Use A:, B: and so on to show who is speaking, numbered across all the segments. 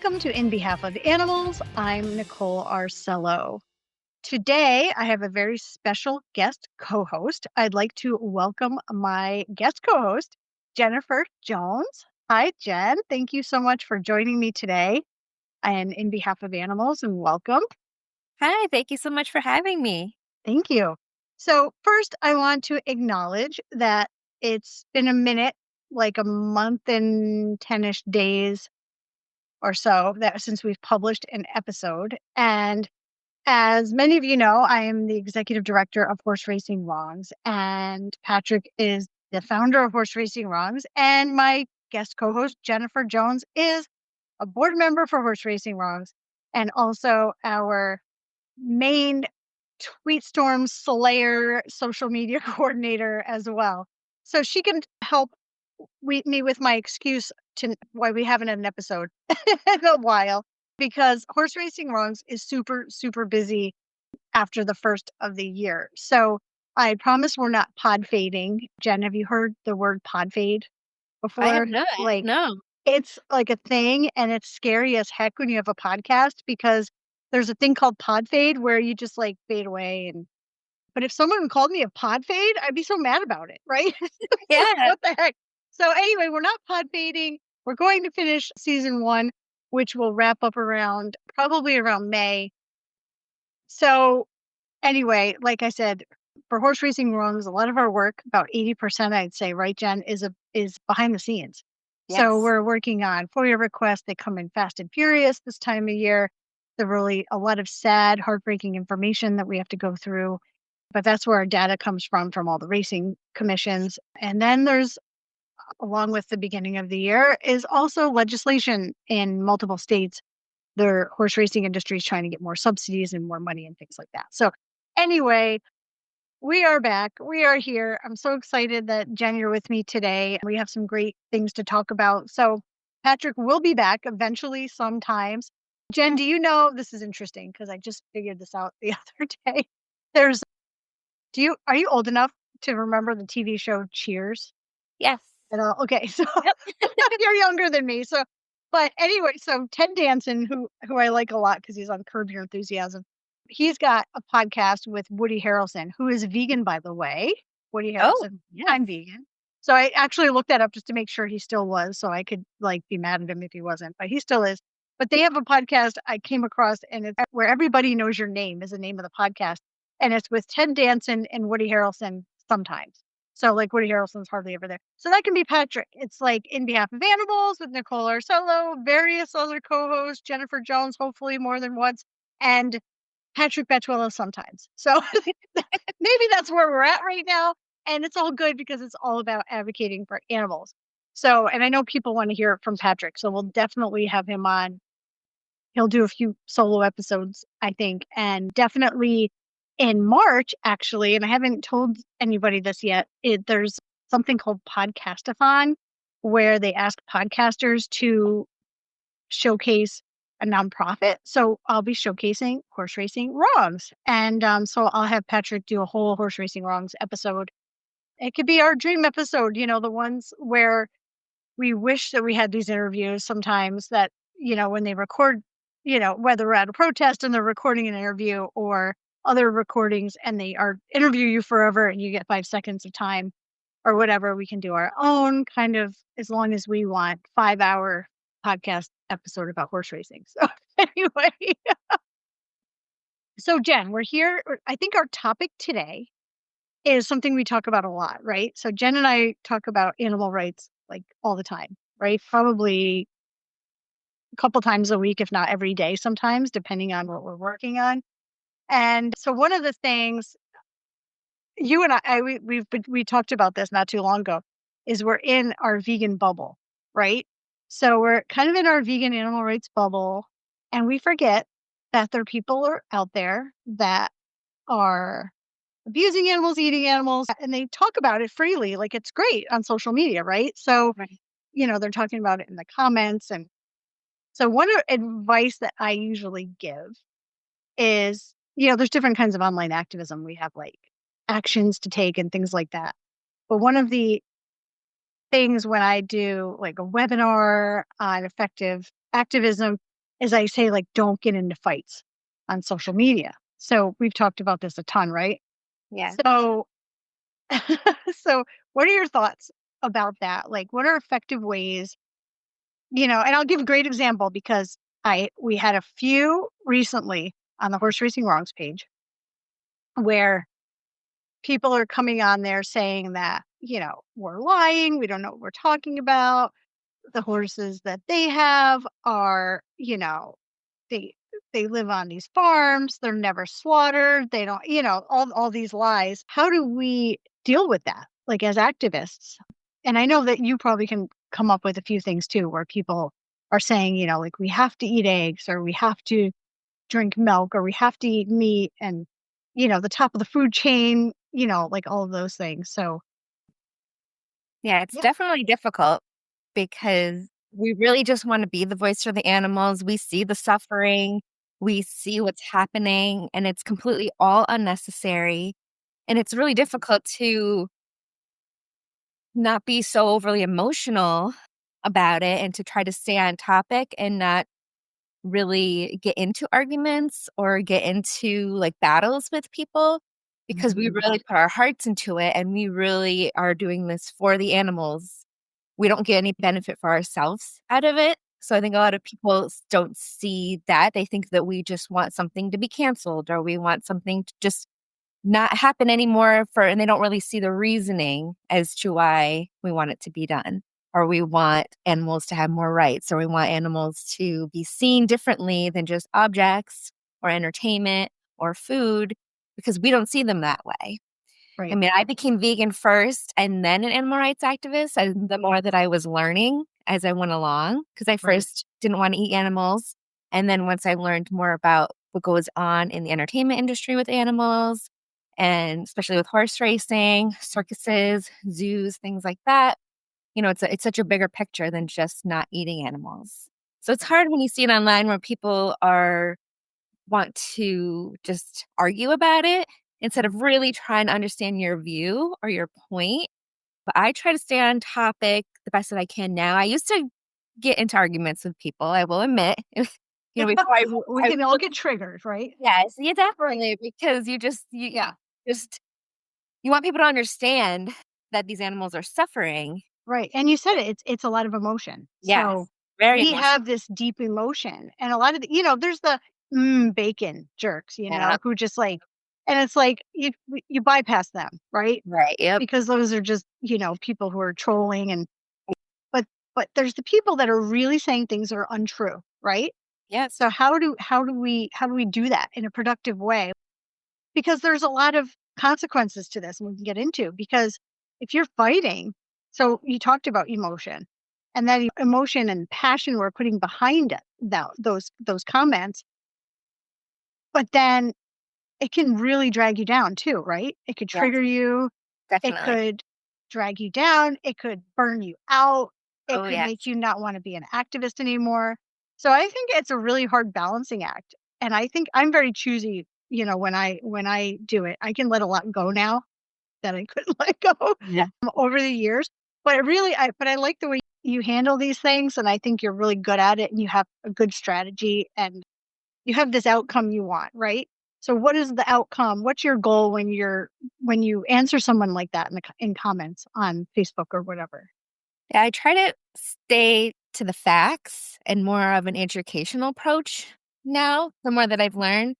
A: Welcome to In Behalf of Animals. I'm Nicole Arcello. Today, I have a very special guest co-host. I'd like to welcome my guest co-host, Jennifer Jones. Hi, Jen. Thank you so much for joining me today and In Behalf of Animals, and welcome.
B: Hi, thank you so much for having me.
A: Thank you. So first, I want to acknowledge that it's been a minute, like a month and 10-ish days or so that since we've published an episode. And as many of you know, I am the executive director of Horse Racing Wrongs, and Patrick is the founder of Horse Racing Wrongs, and my guest co-host Jennifer Jones is a board member for Horse Racing Wrongs and also our main tweet storm slayer social media coordinator as well. So she can help me with my excuse to why we haven't had an episode in a while, because Horse Racing Wrongs is super, super busy after the first of the year. So I promise we're not pod fading. Jen, have you heard the word pod fade
B: I have
A: before?
B: not.
A: Like,
B: No.
A: it's like a thing, and it's scary as heck when you have a podcast because there's a thing called pod fade where you just like fade away. But if someone called me a pod fade, I'd be so mad about it, right? It's like,
B: Yeah.
A: what the heck? So anyway, we're not pod fading. We're going to finish season 1, which will wrap up probably around May. So anyway, like I said, for Horse Racing Rooms, a lot of our work, about 80%, I'd say, right, Jen, is behind the scenes. So
B: Yes.
A: we're working on FOIA requests. They come in fast and furious this time of year. They're really a lot of sad, heartbreaking information that we have to go through. But that's where our data comes from all the racing commissions. And then there's, along with the beginning of the year, is also legislation in multiple states. The horse racing industry is trying to get more subsidies and more money and things like that. So anyway, we are back. We are here. I'm so excited that Jen, you're with me today. We have some great things to talk about. So Patrick will be back eventually sometimes. Jen, do you know, this is interesting because I just figured this out the other day. There's are you old enough to remember the TV show Cheers
B: Yes.
A: at all? Okay, so
B: Yep.
A: you're younger than me. So, but anyway, so Ted Danson, who I like a lot because he's on Curb Your Enthusiasm, he's got a podcast with Woody Harrelson, who is vegan, by the way. Woody
B: Oh,
A: Harrelson,
B: yes.
A: I'm vegan. So I actually looked that up just to make sure he still was, so I could like be mad at him if he wasn't, but he still is. But they have a podcast I came across, and it's where Everybody Knows Your Name is the name of the podcast, and it's with Ted Danson and Woody Harrelson sometimes. So like Woody Harrelson's hardly ever there. So that can be Patrick. It's like In Behalf of Animals with Nicole Arcello, various other co-hosts, Jennifer Jones, hopefully more than once, and Patrick Betuello sometimes. So maybe that's where we're at right now. And it's all good because it's all about advocating for animals. So, and I know people want to hear it from Patrick. So we'll definitely have him on. He'll do a few solo episodes, I think, and definitely in March, actually, and I haven't told anybody this yet, there's something called Podcastathon where they ask podcasters to showcase a nonprofit. So I'll be showcasing Horse Racing Wrongs. And so I'll have Patrick do a whole Horse Racing Wrongs episode. It could be our dream episode, the ones where we wish that we had these interviews sometimes that, when they record, whether we're at a protest and they're recording an interview or other recordings and they are interview you forever and you get 5 seconds of time or whatever, we can do our own kind of, as long as we want, 5-hour podcast episode about horse racing. So anyway, so Jen, we're here. I think our topic today is something we talk about a lot, right? So Jen and I talk about animal rights like all the time, right? Probably a couple times a week, if not every day sometimes, depending on what we're working on. And so one of the things you and we talked about this not too long ago is we're in our vegan bubble, right? So we're kind of in our vegan animal rights bubble, and we forget that there are people out there that are abusing animals, eating animals, and they talk about it freely. Like it's great on social media, right? So,
B: Right.
A: they're talking about it in the comments. And so advice that I usually give is, there's different kinds of online activism. We have like actions to take and things like that. But one of the things when I do like a webinar on effective activism is I say, like, don't get into fights on social media. So we've talked about this a ton, right?
B: Yeah.
A: So, so what are your thoughts about that? Like, what are effective ways, and I'll give a great example because we had a few recently on the Horse Racing Wrongs page where people are coming on there saying that, we're lying, we don't know what we're talking about. The horses that they have are, they they live on these farms, they're never slaughtered, they don't, all these lies. How do we deal with that? Like as activists? And I know that you probably can come up with a few things too where people are saying, like we have to eat eggs or we have to drink milk or we have to eat meat and the top of the food chain, like all of those things. So,
B: Yeah, it's
A: yeah,
B: definitely difficult because we really just want to be the voice for the animals. We see the suffering, we see what's happening, and it's completely all unnecessary. And it's really difficult to not be so overly emotional about it and to try to stay on topic and not really get into arguments or get into like battles with people because we really put our hearts into it and we really are doing this for the animals. We don't get any benefit for ourselves out of it. So I think a lot of people don't see that. They think that we just want something to be canceled or we want something to just not happen anymore and they don't really see the reasoning as to why we want it to be done or we want animals to have more rights or we want animals to be seen differently than just objects or entertainment or food because we don't see them that way. I
A: right,
B: mean, I became vegan first and then an animal rights activist, and the more that I was learning as I went along, because I
A: right,
B: first didn't want to eat animals. And then once I learned more about what goes on in the entertainment industry with animals, and especially with horse racing, circuses, zoos, things like that, it's such a bigger picture than just not eating animals. So it's
A: right,
B: hard when you see it online where people want to just argue about it instead of really trying to understand your view or your point. But I try to stay on topic the best that I can now. I used to get into arguments with people, I will admit. Before
A: we
B: I
A: can all
B: look
A: get triggered, right?
B: yes, yeah,
A: Right.
B: definitely, because
A: Yeah.
B: just you want people to understand that these animals are suffering.
A: Right, and you said it, it's a lot of emotion. So,
B: Yes, very
A: we
B: emotional.
A: have this deep emotion, and a lot of there's the, bacon jerks,
B: Yeah,
A: who just, like and it's like, you bypass them, right?
B: right, yep,
A: Because those are just, people who are trolling but there's the people that are really saying things that are untrue, right?
B: yep,
A: So, how do we do that in a productive way? Because there's a lot of consequences to this and we can get into because if you're fighting, so you talked about emotion and that emotion and passion we're putting behind it, those comments, but then it can really drag you down too, right? It could
B: yes,
A: trigger you, it
B: definitely.
A: could drag you down, it could burn you out, it
B: Oh,
A: could make
B: yes.
A: you not want to be an activist anymore. So I think it's a really hard balancing act. And I think I'm very choosy, when I do it. I can let a lot go now that I couldn't let go
B: Yeah.
A: over the years. But I like the way you handle these things and I think you're really good at it and you have a good strategy and you have this outcome you want, right? So what is the outcome? What's your goal when you answer someone like that in comments on Facebook or whatever?
B: Yeah, I try to stay to the facts and more of an educational approach now, the more that I've learned.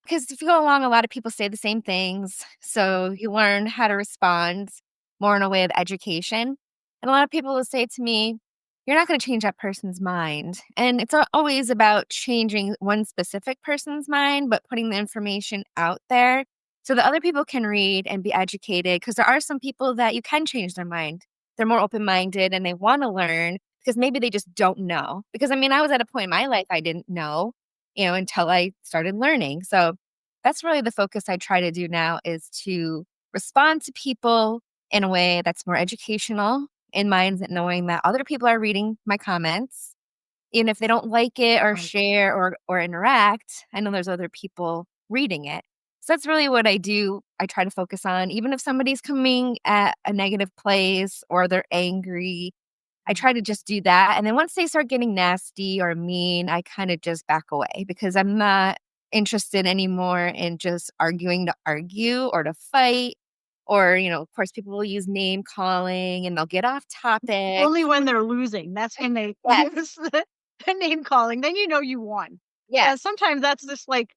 B: Because if you go along, a lot of people say the same things. So you learn how to respond more in a way of education. And a lot of people will say to me, you're not going to change that person's mind. And it's always about changing one specific person's mind, but putting the information out there so that other people can read and be educated. Because there are some people that you can change their mind. They're more open minded and they want to learn because maybe they just don't know. Because I mean, I was at a point in my life I didn't know, until I started learning. So that's really the focus I try to do now is to respond to people in a way that's more educational in minds that knowing that other people are reading my comments. Even if they don't like it or
A: Right.
B: share or interact, I know there's other people reading it. So that's really what I do. I try to focus on, even if somebody's coming at a negative place or they're angry, I try to just do that, and then once they start getting nasty or mean, I kinda just back away because I'm not interested anymore in just arguing to argue or to fight or, of course, people will use name calling and they'll get off topic.
A: Only when they're losing, that's when they
B: Yes,
A: use the name calling, then you know you won.
B: yes.
A: Sometimes that's just like,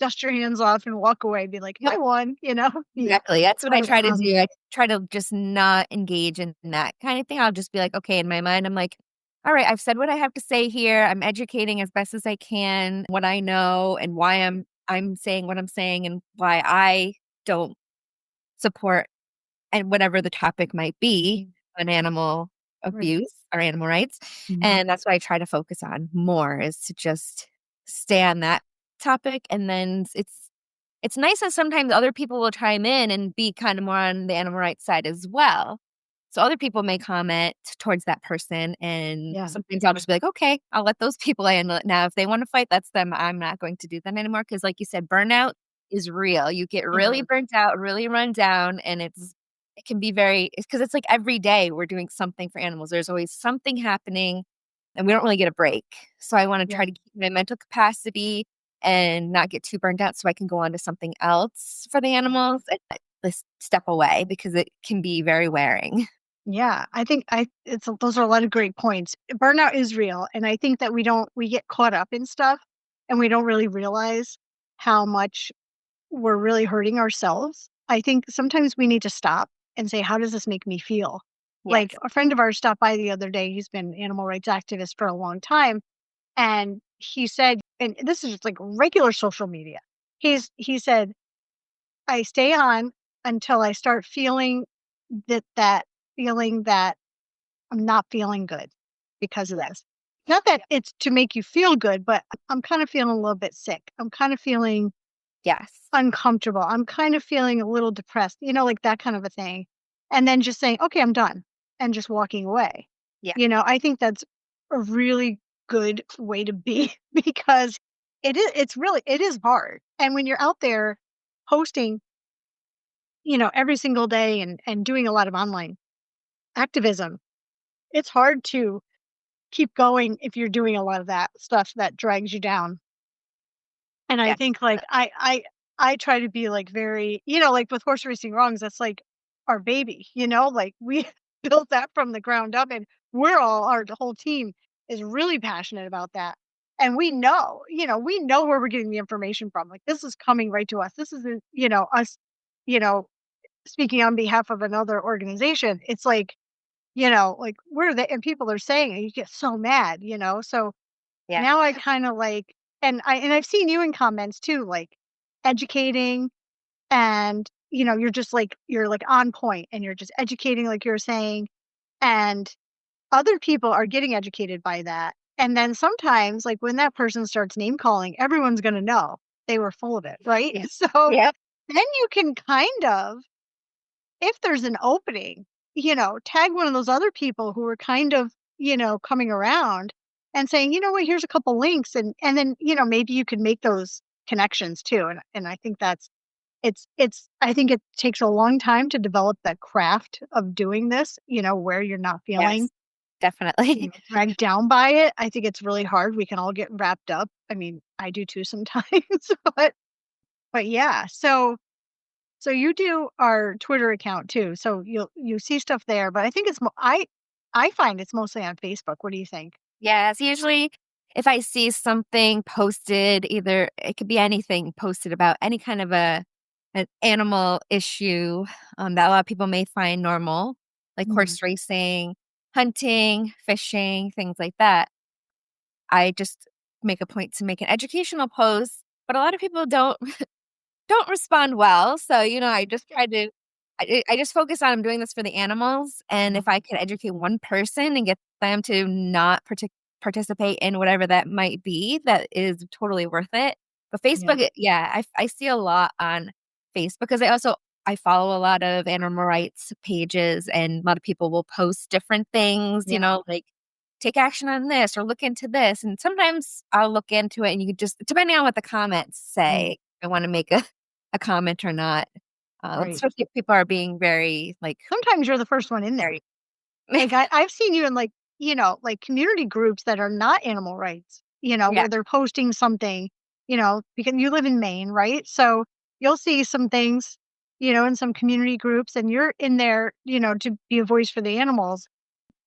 A: dust your hands off and walk away, be like,
B: Yep.
A: "I won," Yeah.
B: Exactly, that's what I
A: But,
B: try to do, I try to just not engage in that kind of thing, I'll just be like, "Okay," in my mind, I'm like, "Alright, I've said what I have to say here, I'm educating as best as I can, what I know, and why I'm saying what I'm saying, and why I don't support" and whatever the topic might be, on animal
A: right.
B: abuse or animal rights,
A: Mhm.
B: and that's what I try to focus on more is to just stay on that topic, and then it's nice that sometimes other people will chime in and be kind of more on the animal rights side as well. So other people may comment towards that person, and
A: Yeah.
B: sometimes I'll just be like, "Okay, I'll let those people handle it now. If they wanna fight, that's them. I'm not going to do that anymore." Because, like you said, burnout is real. You get
A: It
B: really
A: is.
B: burnt out, really run down, and it can be very because it's like every day we're doing something for animals. There's always something happening, and we don't really get a break. So I wanna try
A: Yeah.
B: to keep my mental capacity and not get too burnt out so I can go on to something else for the animals and just step away because it can be very wearing.
A: Yeah, I think I it's those are a lot of great points. Burnout is real, and I think that we get caught up in stuff, and we don't really realize how much we're really hurting ourselves. I think sometimes we need to stop and say, "How does this make me feel?" Like,
B: Yes.
A: a friend of ours stopped by the other day, he's been animal rights activist for a long time, and he said and this is just, like, regular social media. He said, "I stay on until I start feeling that feeling that I'm not feeling good because of this. Not that it's to make you feel good, but I'm kind of feeling a little bit sick. I'm kind of feeling
B: Yes.
A: uncomfortable. I'm kind of feeling a little depressed, like that kind of a thing. And then just saying, okay, I'm done and just walking away.
B: Yeah.
A: I think that's a really good way to be because it is hard. And when you're out there posting, every single day and doing a lot of online activism, it's hard to keep going if you're doing a lot of that stuff that drags you down. And I
B: Yes.
A: think, like, I try to be, like, very like, with Horse Racing Wrongs, that's, like, our baby, like, we built that from the ground up, and the whole team is really passionate about that. And we know where we're getting the information from, like, this is coming right to us. This isn't, us, you know, speaking on behalf of another organization. It's like, where they and people are saying it, you get so mad, so
B: Yes.
A: now I kinda like I've seen you in comments too, like, educating and, you're, like, on point and you're just educating like you were saying, and other people are getting educated by that, and then sometimes, like, when that person starts name calling, everyone's gonna know they were full of it, right?
B: Yeah.
A: So,
B: Yep.
A: then you can kind of if there's an opening, tag one of those other people who are kind of, coming around and saying, "You know what, here's a couple links," and then, maybe you can make those connections too. And I think it's I think it takes a long time to develop that craft of doing this, where you're not feeling,
B: Yes. Definitely.
A: dragged down by it. I think it's really hard. We can all get wrapped up. I mean, I do too sometimes, but yeah. So you do our Twitter account too, so you see stuff there, but I think I find it's mostly on Facebook. What do you think?
B: Yes, usually if I see something posted, either it could be anything posted about any kind of an animal issue, that a lot of people may find normal, like
A: Mhm.
B: horse racing, hunting, fishing, things like that. I just make a point to make an educational post, but a lot of people don't respond well, so, I just try to I just focus on I'm doing this for the animals, and if
A: Mhm.
B: I could educate one person and get them to not participate in whatever that might be, that is totally worth it. But
A: Yeah.
B: Facebook, yeah, I see a lot on Facebook because I follow a lot of animal rights pages, and a lot of people will post different things,
A: Yeah.
B: like, "Take action on this," or "Look into this," and sometimes I'll look into it, and you could just depending on what the comments
A: Mm.
B: say, I wanna make a comment or not.
A: Right.
B: Especially if people are being very, like,
A: Sometimes you're the first one in there.
B: very
A: Like, I've seen you in, like, like, community groups that are not animal rights,
B: Yeah,
A: where they're posting something, because you live in Maine, right? So, you'll see some things, in some community groups, and you're in there, to be a voice for the animals,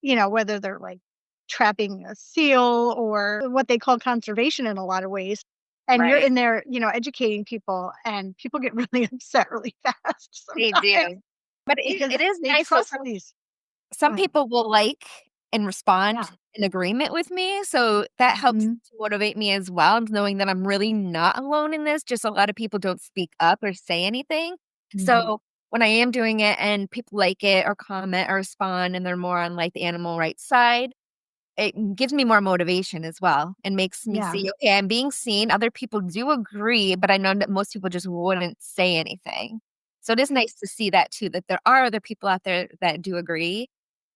A: whether they're, like, trapping a seal or what they call conservation in a lot of ways, and you're
B: right.
A: in there, educating people, and people get really upset really fast
B: They
A: sometimes
B: do. But
A: because
B: it is
A: they
B: nice though,
A: trust these. Go
B: some
A: ahead.
B: people will like and respond
A: Yeah.
B: in agreement with me, so that helps
A: Mhm.
B: to motivate me as well, knowing that I'm really not alone in this, just a lot of people don't speak up or say anything.
A: Mhm.
B: So, when I am doing it and people like it or comment or respond and they're more on, like, the animal rights side, it gives me more motivation as well and makes me
A: Yeah.
B: see, "Okay, I'm being seen, other people do agree, but I know that most people just wouldn't say anything." So it is nice to see that too, that there are other people out there that do agree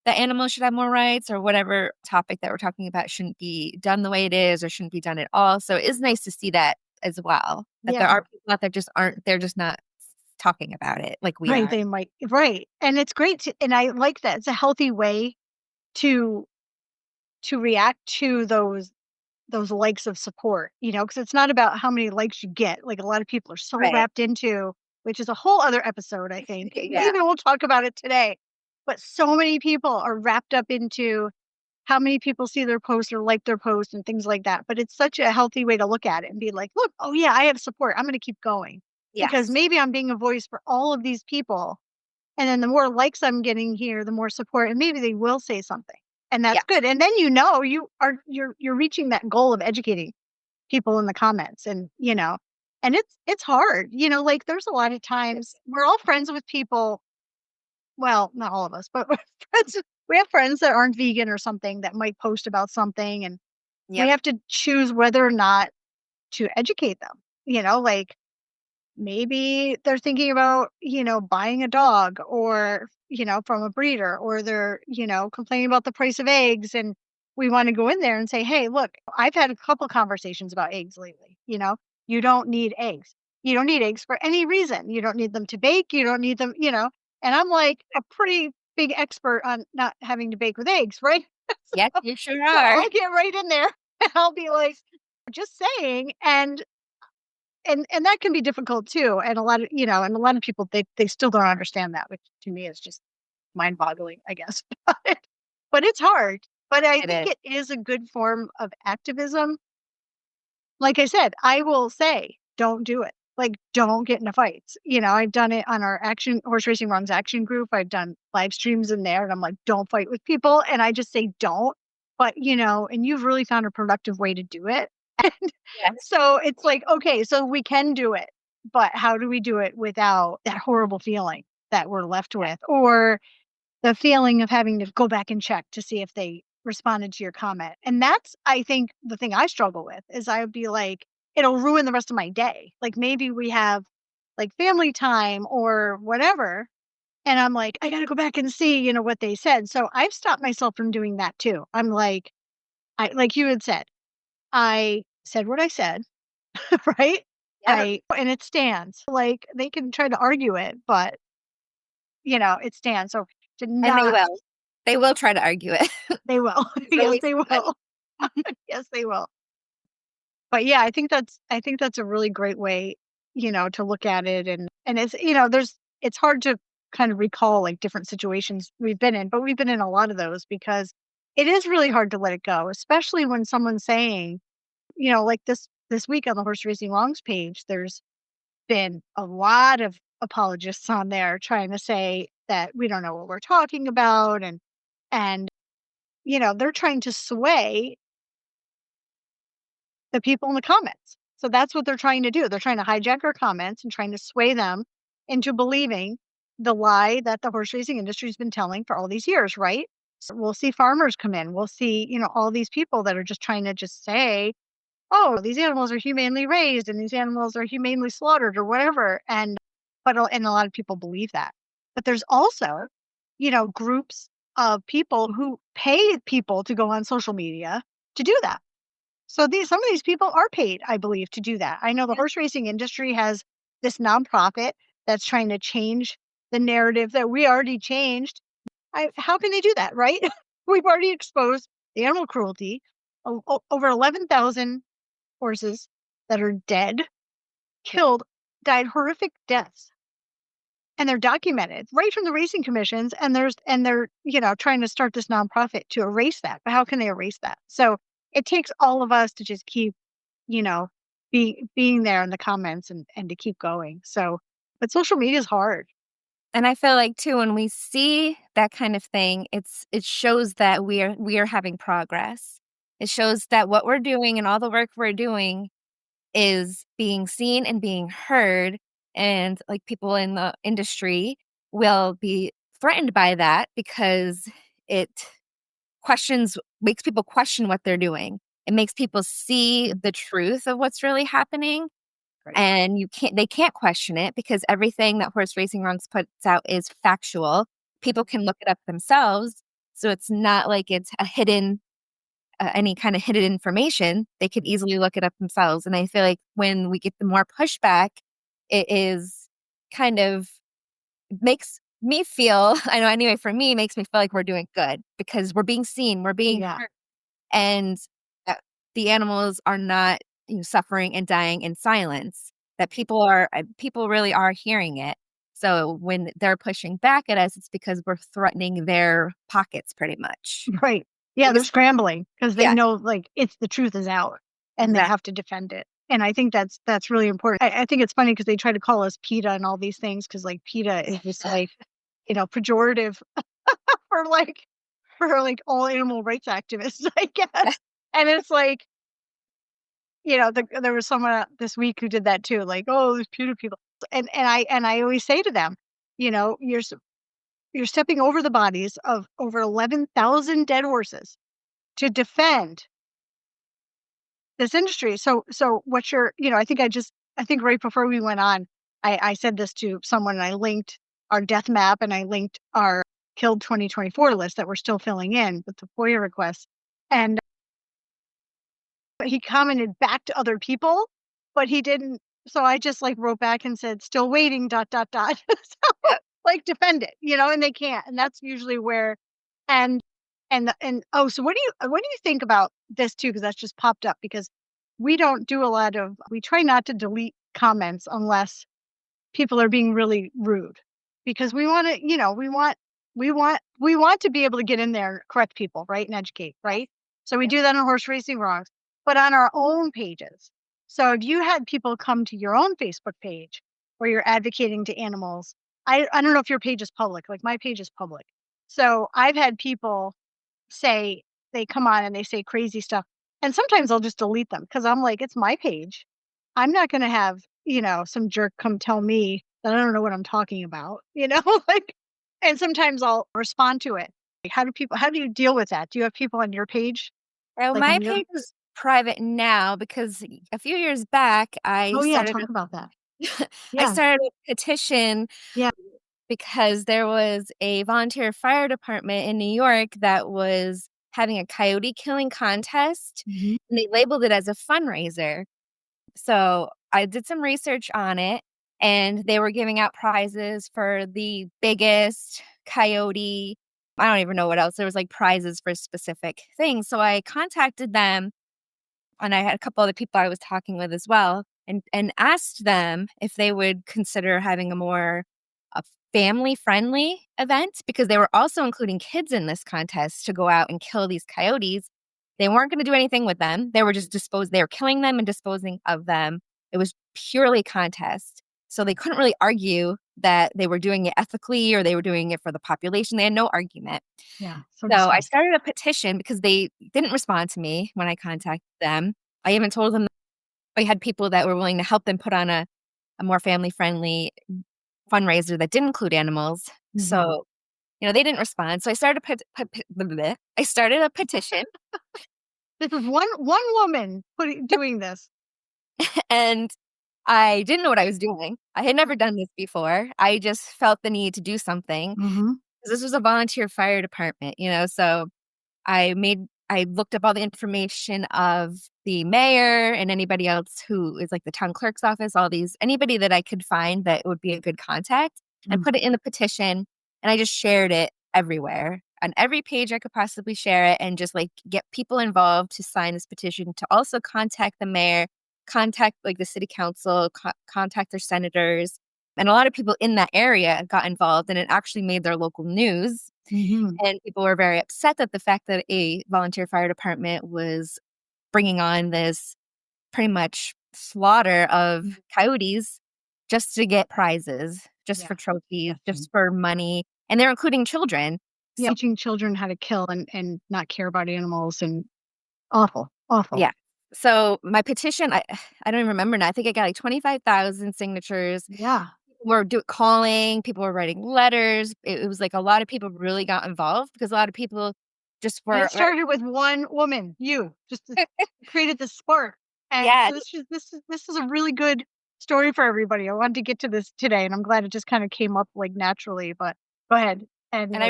B: that animals should have more rights or whatever topic that we're talking about shouldn't be done the way it is or shouldn't be done at all. So it is nice to see that as well, that there
A: Yeah.
B: are people out there just aren't they're just not talking about it like we
A: Right,
B: are.
A: they might right, and it's great to and I like that. It's a healthy way to react to those likes of support, because it's not about how many likes you get. Like, a lot of people are so
B: Right.
A: wrapped into, which is a whole other episode, I think.
B: Yeah.
A: Maybe we'll talk about it today. But so many people are wrapped up into how many people see their post or like their post and things like that. But it's such a healthy way to look at it and be like, "Look, oh, yeah, I have support. I'm gonna keep going because
B: Yes.
A: maybe I'm being a voice for all of these people, and then the more likes I'm getting here, the more support, and maybe they will say something, and that's
B: Yes.
A: good, and then you're reaching that goal of educating people in the comments, and it's hard, like, there's a lot of times we're all friends with people, well, not all of us, but we're friends we have friends that aren't vegan or something that might post about something, and we
B: Yep.
A: have to choose whether or not to educate them, like, maybe they're thinking about, buying a dog or, from a breeder, or they're, complaining about the price of eggs. And we want to go in there and say, hey, look, I've had a couple conversations about eggs lately. You don't need eggs. You don't need eggs for any reason. You don't need them to bake. You don't need them, and I'm like a pretty big expert on not having to bake with eggs, right?
B: Yes, you sure
A: So
B: are.
A: I'll get right in there and I'll be like, just saying. And that can be difficult too, and a lot of people, they still don't understand that, which to me is just mind-boggling, I guess. But it's hard. But I
B: It
A: think
B: is.
A: it is a good form of activism. Like I said, I will say, "Don't do it." Like, don't get into fights. I've done it on our action horse racing wrongs action group. I've done live streams in there, and I'm like, "Don't fight with people," and I just say, "Don't." But, and you've really found a productive way to do it.
B: Yes.
A: So it's like, okay, so we can do it, but how do we do it without that horrible feeling that we're left
B: Yes.
A: with, or the feeling of having to go back and check to see if they responded to your comment? And that's, I think, the thing I struggle with is I would be like, it'll ruin the rest of my day. Like, maybe we have like family time or whatever. And I'm like, I got to go back and see, what they said. So I've stopped myself from doing that too. I'm like, like you had said, I said what I said. Right?
B: Yep.
A: And it stands. Like, they can try to argue it, but, it stands. So to
B: And they
A: not
B: will. They will try to argue it.
A: they will.
B: It's
A: Yes,
B: always
A: they
B: fun.
A: will. Yes, they will. But yeah, I think that's a really great way, to look at it. And it's, it's hard to kind of recall like different situations we've been in, but we've been in a lot of those because it is really hard to let it go, especially when someone's saying, like this week on the horse racing wrongs page, there's been a lot of apologists on there trying to say that we don't know what we're talking about, and they're trying to sway the people in the comments. So that's what they're trying to do. They're trying to hijack our comments and trying to sway them into believing the lie that the horse racing industry has been telling for all these years, right? So we'll see farmers come in. We'll see, all these people that are just trying to just say, oh, these animals are humanely raised and these animals are humanely slaughtered or whatever. And a lot of people believe that. But there's also, groups of people who pay people to go on social media to do that. So some of these people are paid, I believe, to do that. I know the
B: Yeah.
A: horse racing industry has this nonprofit that's trying to change the narrative that we already changed. how can they do that, right? We've already exposed the animal cruelty. Over 11,000 horses that are dead, killed, died horrific deaths, and they're documented right from the racing commissions. And they're trying to start this nonprofit to erase that. But how can they erase that? So it takes all of us to just keep, you know, being there in the comments and to keep going. So, but social media is hard.
B: And I feel like too, when we see that kind of thing, it shows that we are having progress. It shows that what we're doing and all the work we're doing is being seen and being heard, and, like, people in the industry will be threatened by that because it makes people question what they're doing. It makes people see the truth of what's really happening,
A: Right.
B: and they can't question it because everything that Horse Racing Rungs puts out is factual. People can look it up themselves, so it's not like it's a hidden any kind of hidden information. They could easily look it up themselves, and I feel like when we get the more pushback, it is kind of makes me feel I know anyway for me, it makes me feel like we're doing good because we're being seen, we're being
A: Yeah.
B: heard, and that the animals are not, suffering and dying in silence, that people really are hearing it. So when they're pushing back at us, it's because we're threatening their pockets pretty much.
A: Right. Yeah, they're
B: Because
A: scrambling because they
B: yeah,
A: know like it's the truth is out and they
B: exactly.
A: have to defend it. And I think that's really important. I think it's funny because they try to call us PETA and all these things because like PETA is just like, pejorative for like all animal rights activists, I guess. And it's like, there was someone this week who did that too, like, oh, there's PETA people. And I always say to them, you're stepping over the bodies of over 11,000 dead horses to defend this industry. So what I think right before we went on, I said this to someone and I linked our death map and I linked our killed 2024 list that we're still filling in with the FOIA requests. And he commented back to other people, but he didn't. So I just like wrote back and said, still waiting, dot, dot, dot. So like defend it, and they can't. And that's usually where, and, oh, so what do you think about this too? Cause that's just popped up because we try not to delete comments unless people are being really rude because we want to, we want to be able to get in there and correct people, right? And educate, right? So we do that on Horse Racing Wrongs, but on our own pages. So if you had people come to your own Facebook page where you're advocating to animals, I don't know if your page is public, like my page is public. So I've had people say they come on and they say crazy stuff. And sometimes I'll just delete them because I'm like, it's my page. I'm not going to have, some jerk come tell me that I don't know what I'm talking about, like, and sometimes I'll respond to it. Like, how do you deal with that? Do you have people on your page?
B: So
A: Like
B: my
A: on your,
B: page is private now because a few years back,
A: oh yeah, talk about that.
B: I
A: Yeah.
B: started a petition
A: Yeah.
B: because there was a volunteer fire department in New York that was having a coyote killing contest,
A: Mhm.
B: and they labeled it as a fundraiser. So I did some research on it, and they were giving out prizes for the biggest coyote. I don't even know what else. There was like prizes for specific things. So I contacted them, and I had a couple other people I was talking with as well, and asked them if they would consider having a family-friendly event because they were also including kids in this contest to go out and kill these coyotes. They weren't gonna do anything with them. They were killing them and disposing of them. It was purely contest. So they couldn't really argue that they were doing it ethically or they were doing it for the population. They had no argument.
A: Yeah. So
B: So I
A: disgusting.
B: started a petition because they didn't respond to me when I contacted them. I even told them I had people that were willing to help them put on a more family-friendly fundraiser that didn't include animals.
A: Mhm.
B: So, they didn't respond. So I started a blah, blah, blah. I started a petition,
A: This is one woman doing this.
B: and I didn't know what I was doing. I had never done this before. I just felt the need to do something
A: Mhm.
B: 'cause this was a volunteer fire department, so I looked up all the information of the mayor and anybody else who is like the town clerk's office, anybody that I could find that would be a good contact and
A: Mm.
B: put it in the petition, and I just shared it everywhere. On every page I could possibly share it and just, like, get people involved to sign this petition, to also contact the mayor, contact, like, the city council, contact their senators, and a lot of people in that area got involved, and it actually made their local news,
A: Mhm.
B: and people were very upset at the fact that a volunteer fire department was bringing on this pretty much slaughter of
A: Mhm.
B: coyotes just to get prizes, just
A: Yeah,
B: for trophies,
A: definitely.
B: just for money, and they're including children.
A: Yeah,
B: So
A: teaching children how to kill and not care about animals and awful, awful.
B: yeah. So my petition, I don't even remember now. I think I got like 25,000 signatures.
A: Yeah.
B: People were calling, people were writing letters. It was like a lot of people really got involved because a lot of people just
A: And
B: were
A: it started with one woman, you, just to created this spark. And
B: yeah,
A: so this is a really good story for everybody. I wanted to get to this today, and I'm glad it just kind of came up like naturally. But go ahead. And
B: and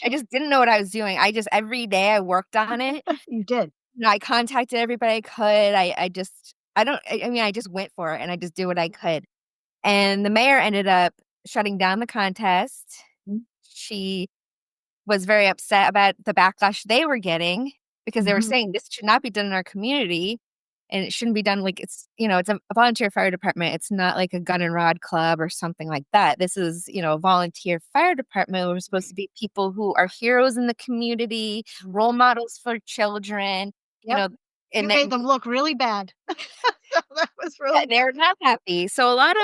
B: I just didn't know what I was doing. I just every day I worked on it.
A: you did.
B: You know, I contacted everybody I could. I just I don't I mean, I just went for it and I just did what I could. And the mayor ended up shutting down the contest.
A: Mhm.
B: She was very upset about the backlash they were getting because they were
A: Mhm.
B: saying this should not be done in our community and it shouldn't be done like it's, it's a volunteer fire department. It's not like a gun and rod club or something like that. This is, a volunteer fire department. We're supposed to
A: Right.
B: be people who are heroes in the community,
A: Mhm.
B: role models for children, you
A: Yep.
B: know,
A: You
B: and
A: made them look really bad. So that was
B: yeah,
A: really
B: they're not happy. So a lot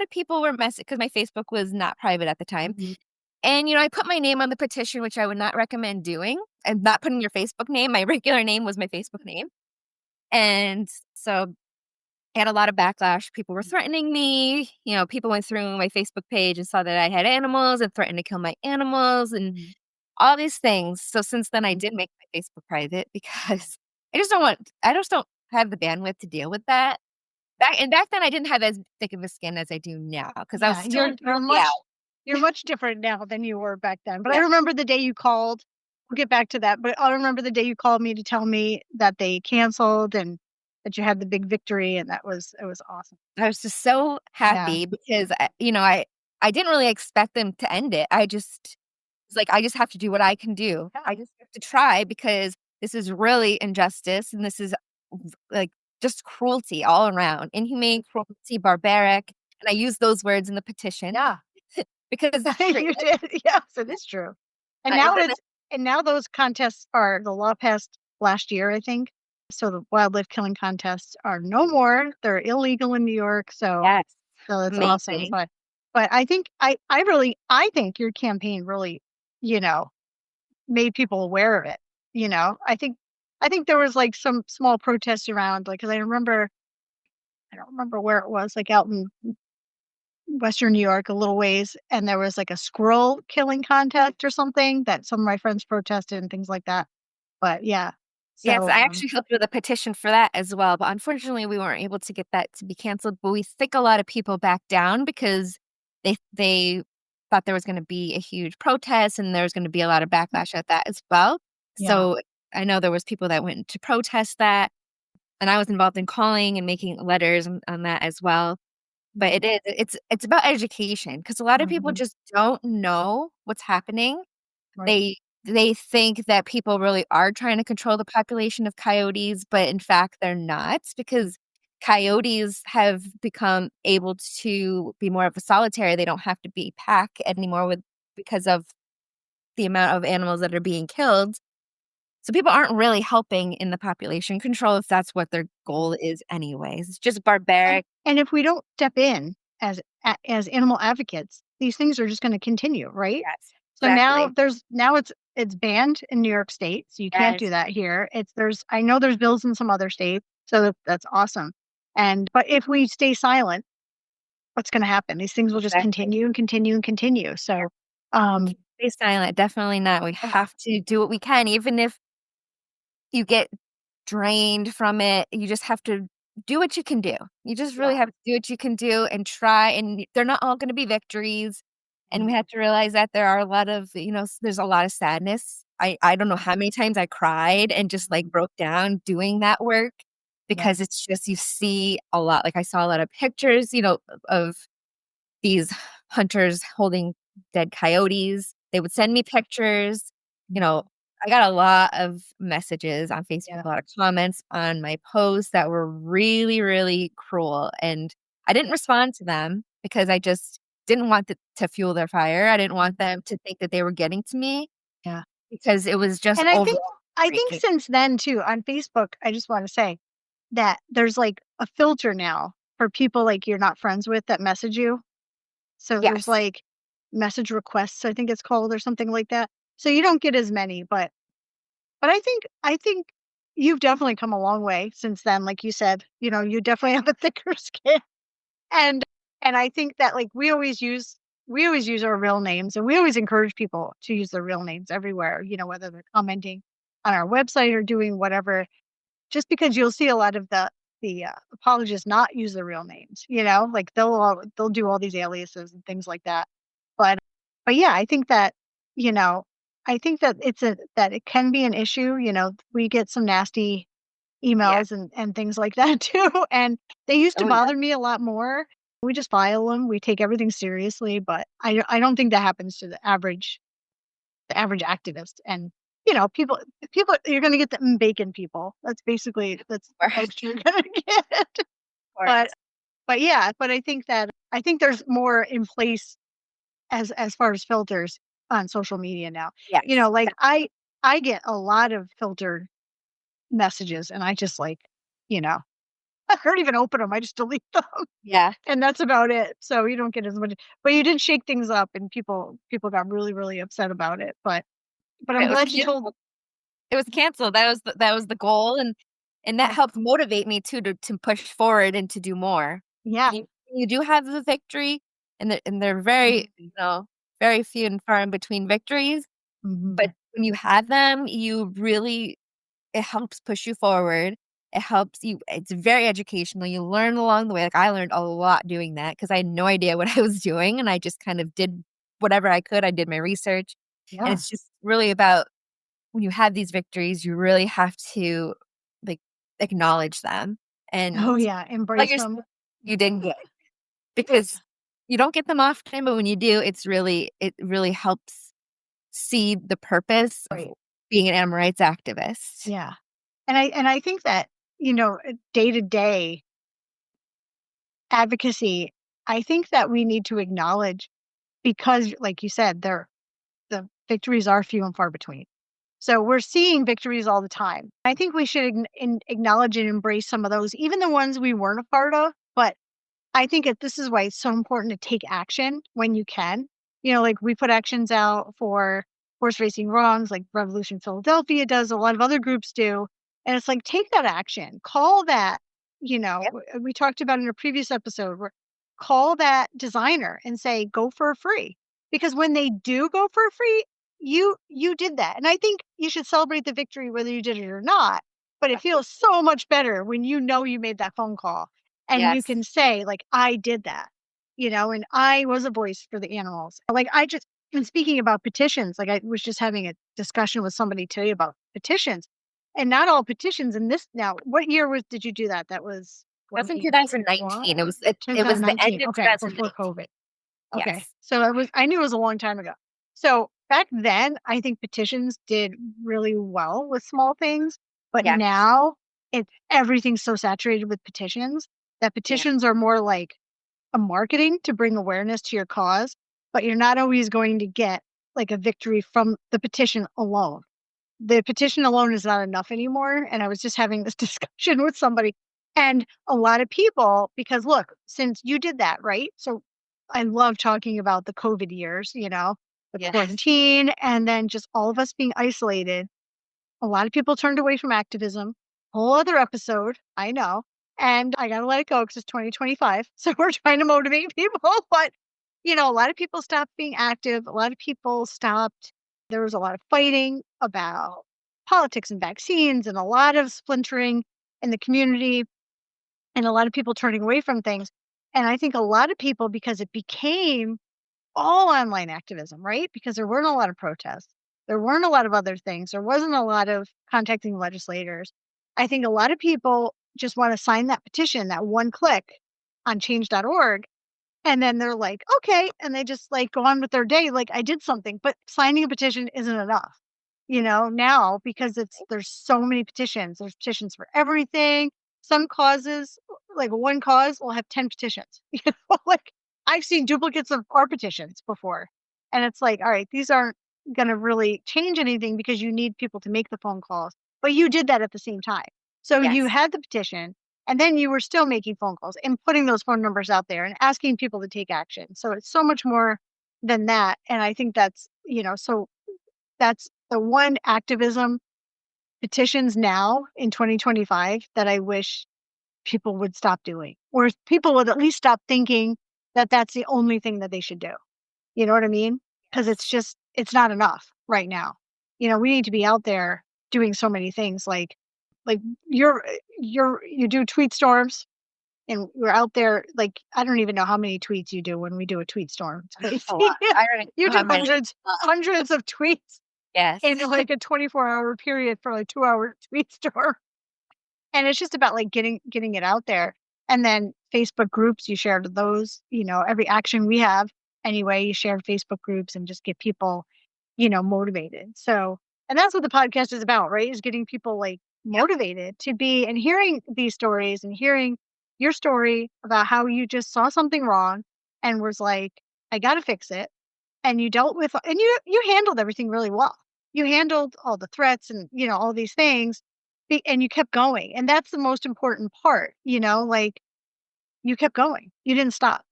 B: of people were messing because my Facebook was not private at the time.
A: Mhm.
B: And, I put my name on the petition, which I would not recommend doing, and not putting your Facebook name. My regular name was my Facebook name. And so I had a lot of backlash. People were threatening me. People went through my Facebook page and saw that I had animals and threatened to kill my animals and
A: Mhm.
B: all these things. So since then, I
A: Mhm.
B: did make my Facebook private because I just don't have the bandwidth to deal with that. Back then, I didn't have as thick of a skin as I do now because I was
A: Yeah,
B: still an
A: you're
B: early out.
A: much different now than you were back then, but I
B: Yeah.
A: remember the day you called. We'll get back to that, but I remember the day you called me to tell me that they canceled and that you had the big victory, and it was awesome.
B: I was just so
A: Yeah.
B: happy because, I didn't really expect them to end it. I just was like, "I just have to do what I can do.
A: Yeah.
B: I just have to try because this is really injustice, and this is, like, just cruelty all around, inhumane cruelty, barbaric," and I use those words in the petition
A: Yeah.
B: because it's true.
A: You did. Yes, it is true. And
B: And
A: now
B: then
A: those contests are the law passed last year, I think. So the wildlife killing contests are no more. They're illegal in New York,
B: yes,
A: so it's awesome.
B: amazing.
A: But I think I think your campaign really, you know, made people aware of it. I think there was like some small protests around, like, 'cause I don't remember where it was, like out in Western New York a little ways, and there was like a squirrel killing contest or something that some of my friends protested and things like that. But yeah.
B: Yes,
A: So,
B: I actually helped with a petition for that as well, but unfortunately, we weren't able to get that to be canceled, but we think a lot of people backed down because they thought there was gonna be a huge protest and there was gonna be a lot of backlash at that as well.
A: yeah.
B: So, I know there was people that went to protest that, and I was involved in calling and making letters on that as well. But
A: Mhm.
B: it's about education because a lot of people
A: Mhm.
B: just don't know what's happening.
A: Right.
B: They think that people really are trying to control the population of coyotes, but in fact, they're not because coyotes have become able to be more of a solitary. They don't have to be pack anymore because of the amount of animals that are being killed. So people aren't really helping in the population control if that's what their goal is anyways. It's just barbaric.
A: And if we don't step in as animal advocates, these things are just gonna continue, right?
B: Yes,
A: So
B: exactly.
A: now it's banned in New York State, so you can't do
B: Yes,
A: that here. There's I know there's bills in some other states, so that's awesome. But if we stay silent, what's gonna happen? These things will just
B: exactly.
A: continue and continue and continue. So,
B: We can't
A: um,
B: stay silent, definitely not. We
A: yeah,
B: have to do what we can, even if you get drained from it, you just have to do what you can do. You just really
A: yeah,
B: have to do what you can do and try, and they're not all gonna be victories, and we
A: mhm,
B: have to realize that there are a lot of, there's a lot of sadness. I don't know how many times I cried and just, like,
A: mhm,
B: broke down doing that work
A: yeah,
B: because it's just you see a lot, like, I saw a lot of pictures, of these hunters holding dead coyotes. They would send me pictures, you know, I got a lot of messages on Facebook,
A: Yeah.
B: a lot of comments on my posts that were really, really cruel, and I didn't respond to them because I just didn't want to fuel their fire. I didn't want them to think that they were getting to me
A: Yeah.
B: because it was just
A: And
B: overall
A: I think
B: breaking.
A: since then too, on Facebook, I just wanna say that there's, like, a filter now for people, like, you're not friends with that message you. So there's,
B: Yes.
A: like, message requests, I think it's called, or something like that. So you don't get as many, but I think you've definitely come a long way since then, like you said, you definitely have a thicker skin. And and I think that, like, we always use our real names, and we always encourage people to use their real names everywhere, whether they're commenting on our website or doing whatever, just because you'll see a lot of the apologists not use their real names, like, they'll do all these aliases and things like that. But but yeah, you know, I think that it can be an issue, we get some nasty
B: Yeah.
A: emails and things like that too, and they used to
B: Oh, yeah.
A: bother me a lot more. We just file them, we take everything seriously, but I don't think that happens to the average activist. And, people you're gonna get the bacon people. That's the
B: Of course,
A: folks you're gonna get.
B: of
A: But
B: course.
A: but yeah, but I think there's more in place as far as filters on social media now.
B: Yes.
A: Like, I get a lot of filtered messages, and I just, like, you know, I don't even open them. I just delete them,
B: Yeah.
A: and that's about it. So you don't get as much, but you did shake things up, and people got really, really upset about it. But I'm
B: It was
A: glad you told.
B: canceled. It was canceled. That was the goal, and that
A: Yeah.
B: helped motivate me too to push forward and to do more.
A: Yeah.
B: You do have the victory, and they're very,
A: Mhm.
B: very few and far in between victories, but
A: Mhm.
B: when you have them, you really it helps push you forward. It helps you it's very educational. You learn along the way. Like, I learned a lot doing that because I had no idea what I was doing, and I just kind of did whatever I could. I did my research, and
A: Yeah.
B: it's just really about when you have these victories, you really have to, like, acknowledge them and
A: Oh, yeah,
B: let
A: embrace
B: yourself
A: them.
B: you did good because you don't get them often, but when you do, it really helps see the purpose of
A: Right.
B: being an animal rights activist.
A: Yeah. And I think that, day to day advocacy, I think that we need to acknowledge, because, like you said, the victories are few and far between. So we're seeing victories all the time. I think we should acknowledge and embrace some of those, even the ones we weren't a part of. But I think this is why it's so important to take action when you can. Like, we put actions out for horse racing wrongs, like Revolution Philadelphia does, a lot of other groups do. And it's like, take that action, call that,
B: Yep.
A: we talked about in a previous episode, where call that designer and say, go for a free. Because when they do go for a free, you did that. And I think you should celebrate the victory whether you did it or not. But it feels so much better when you made that phone call and you
B: Yes.
A: can say, like, "I did that," and I was a voice for the animals. Like, and speaking about petitions, like, I was just having a discussion with somebody today about petitions, and not all petitions in this now, what year did you do that? That was
B: That's in
A: 2021?
B: 2019. It was the end
A: 2019,
B: of
A: okay, before
B: 2019.
A: COVID. Okay,
B: Yes.
A: so I knew it was a long time ago. So, back then, I think petitions did really well with small things, but
B: Yes.
A: now everything's so saturated with petitions that
B: Yeah.
A: petitions are more like a marketing to bring awareness to your cause, but you're not always going to get, like, a victory from the petition alone. The petition alone is not enough anymore, and I was just having this discussion with somebody, and a lot of people, because look, since you did that, right? So I love talking about the COVID years, the
B: Yeah.
A: quarantine, and then just all of us being isolated. A lot of people turned away from activism. Whole other episode, I know. And I gotta let it go because it's 2025. So we're trying to motivate people. But, a lot of people stopped being active. A lot of people stopped. There was a lot of fighting about politics and vaccines, and a lot of splintering in the community, and a lot of people turning away from things. And I think a lot of people, because it became all online activism, right? Because there weren't a lot of protests. There weren't a lot of other things. There wasn't a lot of contacting legislators. I think a lot of people just want to sign that petition, that one click on change.org. And then they're like, okay. And they just like go on with their day. Like I did something, but signing a petition isn't enough, now because there's so many petitions. There's petitions for everything. Some causes, like one cause will have 10 petitions. Like I've seen duplicates of our petitions before. And it's like, all right, these aren't going to really change anything because you need people to make the phone calls. But you did that at the same time. So you
B: Yes.
A: had the petition and then you were still making phone calls and putting those phone numbers out there and asking people to take action. So it's so much more than that. And I think so that's the one activism petitions now in 2025 that I wish people would stop doing, or people would at least stop thinking that that's the only thing that they should do. You know what I mean? Because
B: Yes.
A: it's not enough right now. We need to be out there doing so many things like you do tweet storms and we're out there like I don't even know how many tweets you do when we do a tweet storm. It's
B: A
A: crazy.
B: lot. I don't even
A: You
B: know
A: do
B: how many.
A: hundreds of tweets
B: Yes.
A: in like a 24-hour period for like 2 hour tweet storm. And it's just about like getting it out there. And then Facebook groups, you share those, every action we have anyway, you share Facebook groups and just get people, motivated. So, and that's what the podcast is about, right? Is getting people like
B: Yep.
A: motivated to be and hearing these stories and hearing your story about how you just saw something wrong and was like, I got to fix it. And you dealt with, and you handled everything really well. You handled all the threats and, all these things and you kept going. And that's the most important part, like you kept going. You didn't stop.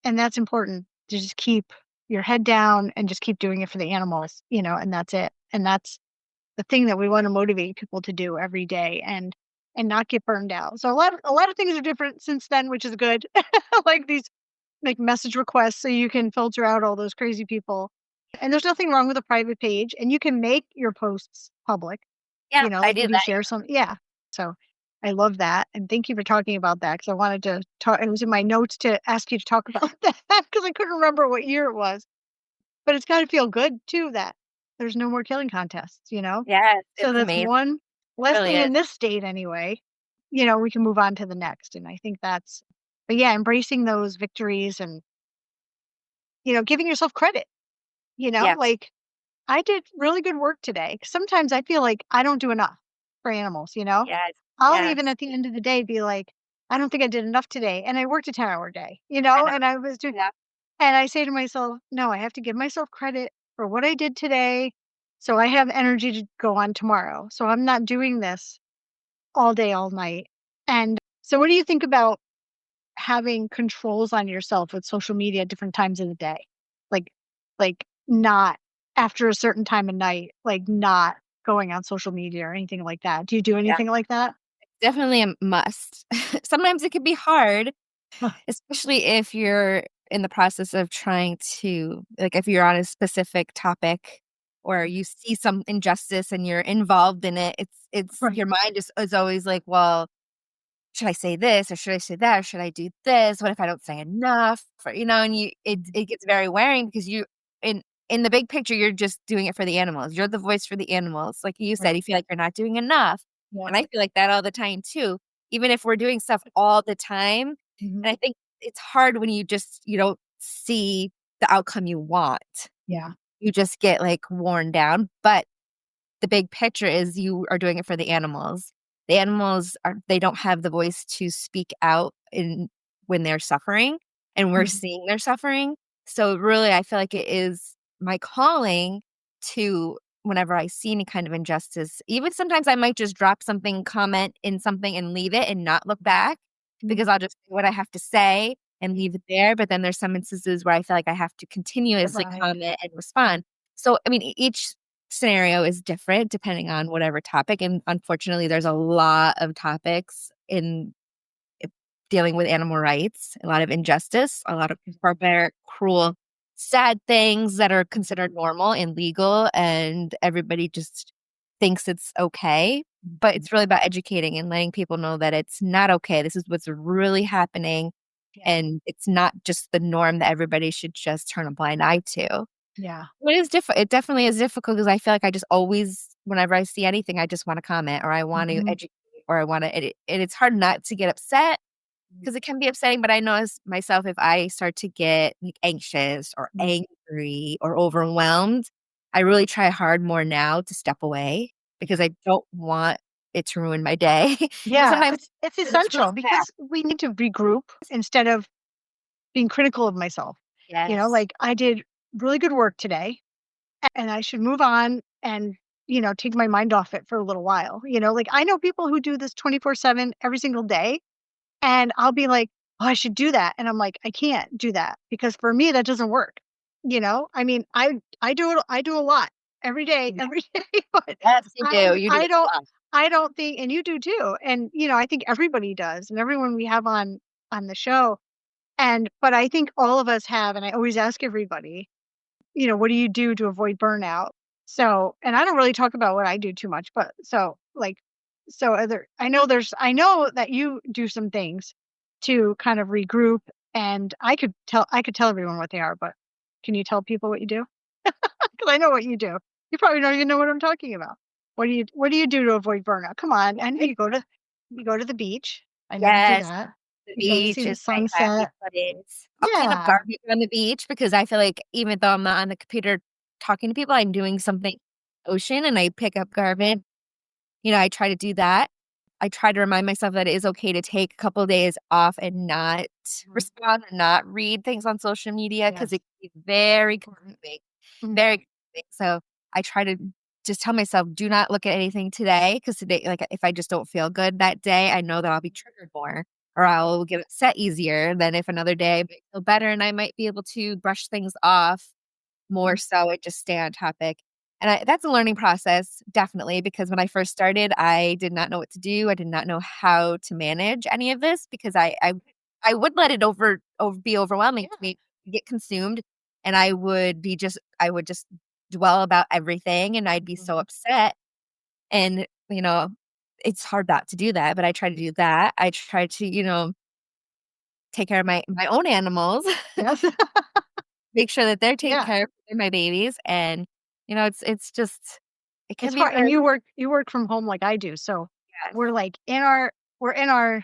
A: And that's important to just keep your head down and just keep doing it for the animals, and that's it. And that's the thing that we want to motivate people to do every day and not get burned out. So a lot of things are different since then, which is good. Like these like message requests so you can filter out all those crazy people. And there's nothing wrong with a private page and you can make your posts public.
B: Yeah, I
A: Like
B: do
A: you can
B: that.
A: share some. Yeah. So I love that. And thank you for talking about that because I wanted to talk. It was in my notes to ask you to talk about that because I couldn't remember what year it was. But it's got to feel good too that there's no more killing contests.
B: Yes,
A: So
B: it's
A: that's
B: amazing.
A: one less
B: Really
A: thing
B: is.
A: in this state anyway. We can move on to the next. And I think but yeah, embracing those victories and, giving yourself credit,
B: Yes.
A: like I did really good work today. Sometimes I feel like I don't do enough for animals.
B: Yes.
A: I'll
B: Yes.
A: even at the end of the day be like, I don't think I did enough today. And I worked a 10-hour day,
B: I know.
A: and I was doing,
B: Yeah.
A: and I say to myself, no, I have to give myself credit for what I did today. So I have energy to go on tomorrow. So I'm not doing this all day, all night. And so what do you think about having controls on yourself with social media at different times of the day? Like not after a certain time of night, like not going on social media or anything like that. Do you do
B: Yeah.
A: anything like that?
B: Definitely a must. Sometimes it can be hard,
A: Huh.
B: especially if you're in the process of trying to like, if you're on a specific topic or you see some injustice and you're involved in it, it's
A: Right.
B: your mind is always like, "Well, should I say this or should I say that or should I do this? What if I don't say enough?" And
A: Mhm.
B: it gets very wearing because in the big picture, you're just doing it for the animals. You're the voice for the animals. Like you said,
A: Right.
B: you feel like you're not doing enough.
A: Yeah.
B: And I feel like that all the time too, even if we're doing stuff all the time.
A: Mhm.
B: And I think it's hard when you don't see the outcome you want.
A: Yeah.
B: You just get like worn down. But the big picture is you are doing it for the animals. The animals they don't have the voice to speak out in when they're suffering, and we're
A: Mhm.
B: seeing their suffering. So really, I feel like it is my calling to whenever I see any kind of injustice, even sometimes I might just drop something, comment in something and leave it and not look back
A: Mhm.
B: because I'll just say what I have to say and leave it there. But then there's some instances where I feel like I have to continuously
A: Right.
B: comment and respond. So, I mean, each scenario is different depending on whatever topic, and unfortunately, there's a lot of topics in dealing with animal rights, a lot of injustice, a lot of barbaric, cruel, sad things that are considered normal and legal, and everybody just thinks it's okay. But
A: Mhm.
B: it's really about educating and letting people know that it's not okay. This is what's really happening,
A: Yeah.
B: and it's not just the norm that everybody should just turn a blind eye to.
A: Yeah.
B: It definitely is difficult because I feel like I just always whenever I see anything, I just wanna comment or I want to
A: Mhm.
B: educate or I wanna edit, and it's hard not to get upset, 'Cause it can be upsetting, but I notice myself if I start to get, like, anxious or
A: Mhm.
B: angry or overwhelmed, I really try hard more now to step away because I don't want it to ruin my day. And
A: Yeah,
B: sometimes
A: it's
B: it's really
A: essential
B: bad.
A: because we need to regroup instead of being critical of myself.
B: Yes.
A: Like I did really good work today and I should move on and, take my mind off it for a little while. Like I know people who do this 24/7 every single day and I'll be like, "Oh, I should do that." And I'm like, "I can't do that because for me that doesn't work." I mean, I do a lot every day,
B: Yeah.
A: every day, but
B: Yes, you
A: I
B: do, you do
A: I
B: a
A: don't
B: lot.
A: I don't think and you do too. And I think everybody does and everyone we have on the show. But I think all of us have and I always ask everybody, what do you do to avoid burnout? So, and I don't really talk about what I do too much, but so other I know that you do some things to kind of regroup and I could tell everyone what they are, but can you tell people what you do? Because I know what you do. You probably don't even know what I'm talking about. What do you do to avoid burnout? Come on. I know you go to the beach. I know you do
B: Yes,
A: that.
B: the
A: You go see
B: beach
A: the
B: is my happy
A: sunset.
B: place. I'll clean up
A: Yeah.
B: garbage on the beach because I feel like even though I'm not on the computer talking to people, I'm doing something ocean and I pick up garbage. I try to do that. I try to remind myself that it is okay to take a couple of days off and not
A: Mhm.
B: respond and not read things on social media because
A: Yes.
B: it can be very
A: Important.
B: consuming,
A: Mhm.
B: very consuming. So I try to just tell myself, do not look at anything today because today, like if I just don't feel good that day, I know that I'll be triggered more or I'll get upset easier than if another day I might feel better and I might be able to brush things off more
A: Mhm.
B: so and just stay on topic. And that's a learning process, definitely, because when I first started, I did not know what to do. I did not know how to manage any of this because I would let it be overwhelming to
A: Yeah.
B: me, get consumed, and I would just dwell about everything, and I'd be so
A: Mhm.
B: upset. And it's hard not to do that, but I try to do that. I try to take care of my own animals.
A: Yes.
B: Make sure that they're taken
A: Yeah.
B: care of, they're my babies, and, it's just it can
A: It's
B: be
A: hard, and
B: very
A: you work from home like I do, so
B: yes,
A: we're, like, we're in our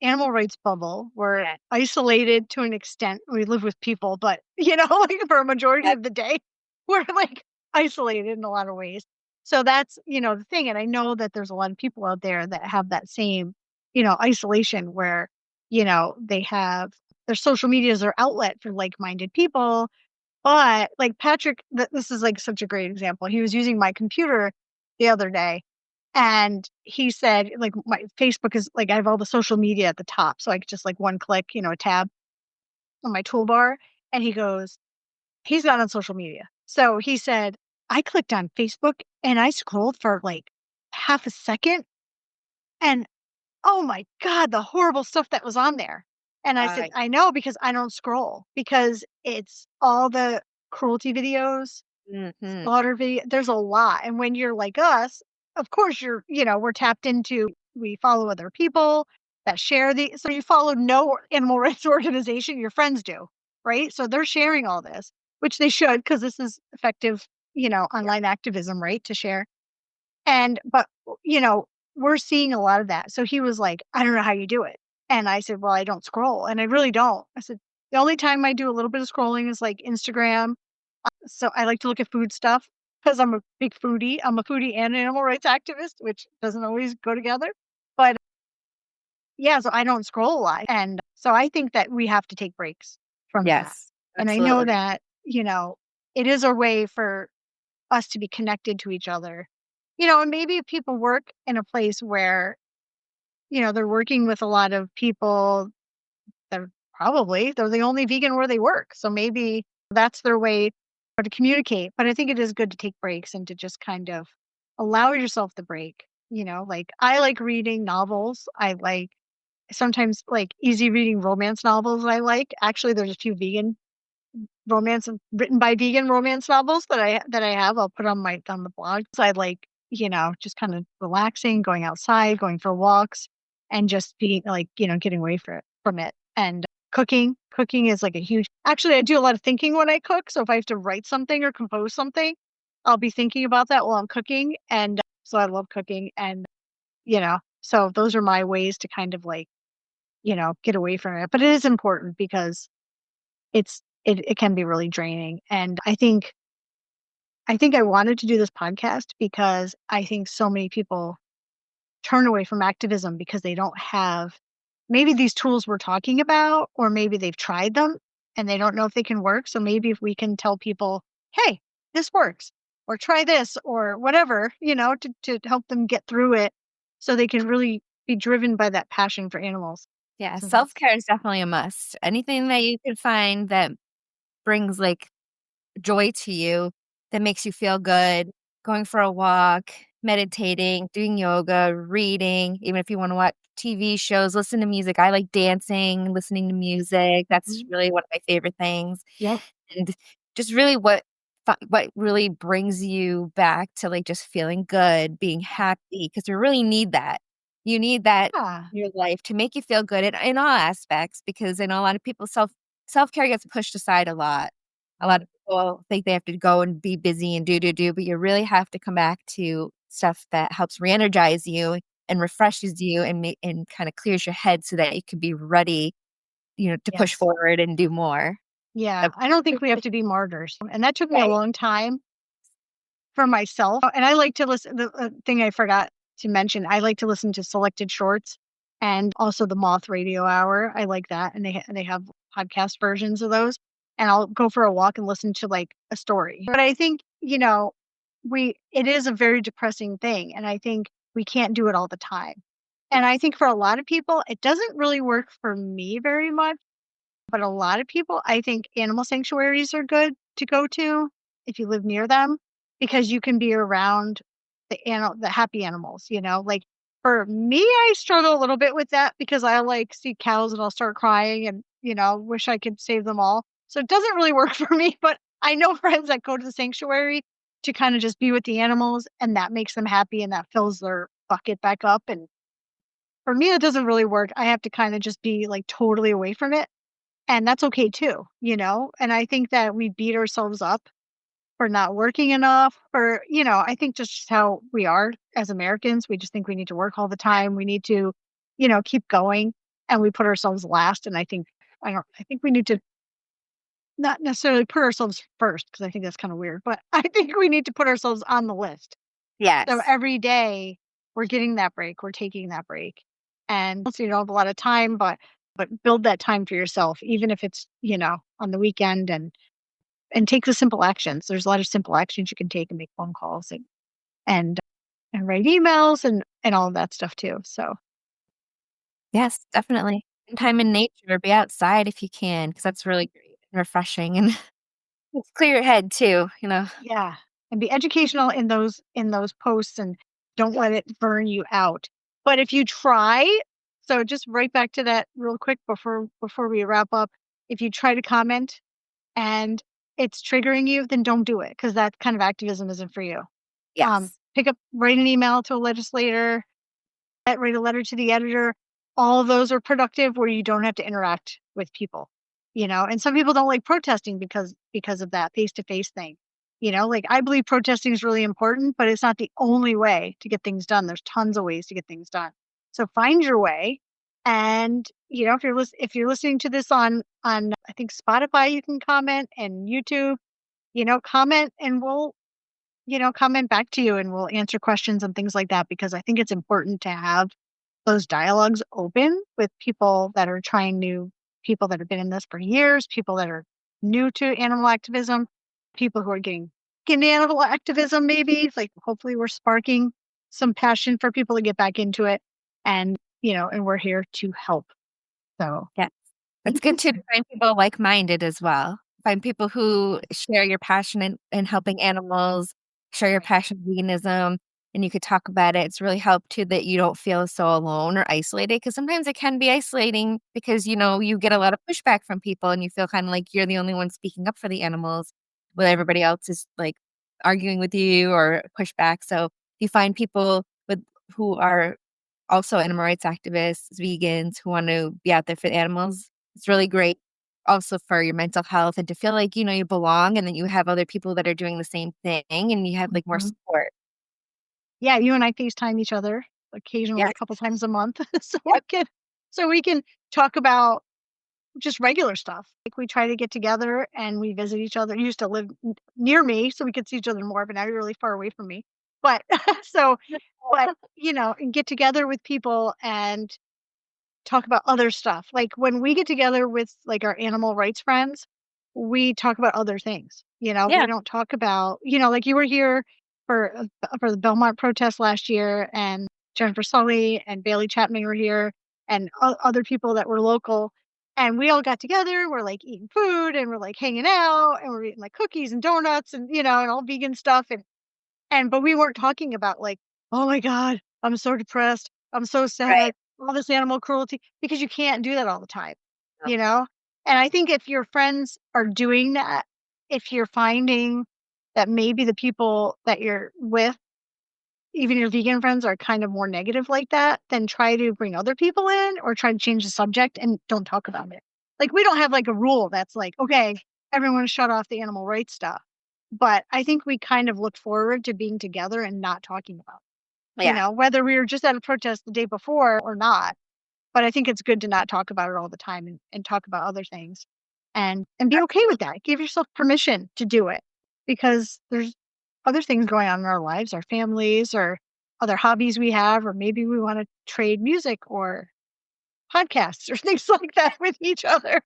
A: animal rights bubble. We're
B: yes,
A: isolated to an extent. We live with people, but, like, for a majority
B: yes,
A: of the day, we're, like, isolated in a lot of ways. So that's, the thing, and I know that there's a lot of people out there that have that same, isolation where, they have their social media is their outlet for like-minded people, but, like, Patrick this is, like, such a great example. He was using my computer the other day, and he said, like, my Facebook is like, I have all the social media at the top, so I could just, like, one click, a tab on my toolbar, and he goes he's not on social media. So he said, "I clicked on Facebook, and I scrolled for, like, half a second, and oh my god, the horrible stuff that was on there." And I said,
B: I
A: "I know because I don't scroll, because it's all the cruelty videos,
B: mhm,
A: slaughter video there's a lot, and when you're like us, of course we're tapped into we follow other people that share so you follow no animal rights organization, your friends do, right? So they're sharing all this, which they should, because this is effective,
B: yeah,
A: online activism, right, to share. But, we're seeing a lot of that. So he was like, "I don't know how you do it." And I said, "Well, I don't scroll." And I really don't. I said, "The only time I do a little bit of scrolling is like Instagram." So I like to look at food stuff because I'm a big foodie. I'm a foodie and animal rights activist, which doesn't always go together. But yeah, so I don't scroll a lot. And so I think that we have to take breaks from that.
B: yes,
A: And I know
B: absolutely,
A: that, it is a way for us to be connected to each other. And maybe if people work in a place where, they're working with a lot of people that they're the only vegan where they work. So maybe that's their way to communicate. But I think it is good to take breaks and to just kind of allow yourself the break. Like I like reading novels. I like sometimes like easy reading romance novels I like. Actually, there's a few vegan romance written by vegan romance novels that I have. I'll put on the blog. So I like, just kind of relaxing, going outside, going for walks, and just being like, getting away from it. And cooking is like a huge actually I do a lot of thinking when I cook. So if I have to write something or compose something, I'll be thinking about that while I'm cooking. And so I love cooking and so those are my ways to kind of like get away from it. But it is important because it can be really draining. And I think I wanted to do this podcast because I think so many people turn away from activism because they don't have maybe these tools we're talking about, or maybe they've tried them and they don't know if they can work. So maybe if we can tell people, hey, this works, or try this, or whatever, to help them get through it so they can really be driven by that passion for animals.
B: Yeah,
A: Since that's,
B: self-care is definitely a must. Anything that you can find that brings, like, joy to you, that makes you feel good, going for a walk, meditating, doing yoga, reading, even if you wanna watch TV shows, listen to music. I like dancing, listening to music. That's
A: Mhm.
B: really one of my favorite things.
A: Yep.
B: And just really what really brings you back to, like, just feeling good, being happy, because you really need that. You need that
A: Yeah.
B: in your life to make you feel good in all aspects, because I know a lot of people self-care gets pushed aside a lot. A lot of people think they have to go and be busy and do, but you really have to come back to stuff that helps re-energize you and refreshes you and kinda clears your head so that you can be ready, to push
A: Yes.
B: forward and do more.
A: Yeah.
B: Yep.
A: I don't think we have to be martyrs. And that took me a
B: Right.
A: long time for myself, and I like to listen the thing I forgot to mention, I like to listen to selected shorts and also the Moth Radio Hour, I like that, and they have podcast versions of those, and I'll go for a walk and listen to, like, a story. But I think, we it is a very depressing thing, and I think we can't do it all the time. And I think for a lot of people, it doesn't really work for me very much, but a lot of people, I think animal sanctuaries are good to go to if you live near them because you can be around the happy animals, Like for me, I struggle a little bit with that because I like see cows and I'll start crying and, wish I could save them all. So it doesn't really work for me, but I know friends that go to the sanctuary to kind of just be with the animals and that makes them happy and that fills their bucket back up. And for me, it doesn't really work. I have to kind of just be like totally away from it, and that's okay too, And I think that we beat ourselves up for not working enough, for, I think just how we are as Americans. We just think we need to work all the time. We need to, keep going, and we put ourselves last. And I think we need to not necessarily put ourselves first because I think that's kind of weird, but I think we need to put ourselves on the list. So
B: Yes.
A: every day we're getting that break, we're taking that break. And so you don't have a lot of time, but build that time for yourself, even if it's, on the weekend, and take the simple actions. There's a lot of simple actions you can take and make phone calls and and write emails and all of that stuff too. So
B: Yes, definitely. Spend time in nature, be outside if you can, because that's really great and refreshing, and it's clear your head too.
A: yeah. And be educational in those posts and don't let it burn you out. But if you try, so just right back to that real quick before we wrap up, if you try to comment and it's triggering you, then don't do it because that kind of activism isn't for you.
B: Yes.
A: Write an email to a legislator, write a letter to the editor. All of those are productive where you don't have to interact with people, and some people don't like protesting because of that face to face thing. Like I believe protesting is really important, but it's not the only way to get things done. There's tons of ways to get things done. So find your way. And if you're listening to this on I think Spotify, you can comment, and YouTube, comment, and we'll comment back to you and we'll answer questions and things like that because I think it's important to have those dialogues open with people that are trying new people that have been in this for years, people that are new to animal activism, people who are getting into animal activism maybe. Like hopefully we're sparking some passion for people to get back into it and and we're here to help. So
B: Yes. It's
A: thank
B: good
A: you.
B: to find people like-minded as well. Find people who share your passion in helping animals, share your
A: Right.
B: passion in veganism, and you could talk about it. It's really helped too that you don't feel so alone or isolated, because sometimes it can be isolating because, you get a lot of pushback from people and you feel kinda like you're the only one speaking up for the animals, while everybody else is, like, arguing with you or pushback. So, you find people who are also animal rights activists, vegans who want to be out there for the animals. It's really great also for your mental health and to feel like, you belong and then you have other people that are doing the same thing and you have like more
A: Mhm.
B: support.
A: Yeah, you and I FaceTime each other occasionally,
B: Yes.
A: a couple times a month. So we
B: Yep.
A: can. So we can talk about just regular stuff. Like we try to get together and we visit each other. You used to live near me, so we could see each other more, but now you're really far away from me. But so, but and get together with people and talk about other stuff. Like when we get together with like our animal rights friends, we talk about other things. We
B: Yeah,
A: don't talk about, like you were here for the Belmont protest last year, and Jennifer Sully and Bailey Chapman were here, and other people that were local. And we all got together. We're like eating food and we're like hanging out and we're eating like cookies and donuts and and all vegan stuff. But we weren't talking about like, "Oh my god, I'm so depressed. I'm so
B: right.
A: sad. All this animal cruelty," because you can't do that all the time,
B: No.
A: you know? And I think if your friends are doing that, if you're finding that maybe the people that you're with, even your vegan friends, are kind of more negative like that, then try to bring other people in or try to change the subject and don't talk about it. Like, we don't have like a rule that's like, "Okay, everyone shut off the animal rights stuff." But I think we kind of look forward to being together and not talking about it,
B: Yeah,
A: whether we were just at a protest the day before or not. But I think it's good to not talk about it all the time and talk about other things and be okay with
B: absolutely.
A: that. Give yourself permission to do it because there's other things going on in our lives, our families, or other hobbies we have, or maybe we want to trade music or podcasts or things like that with each other.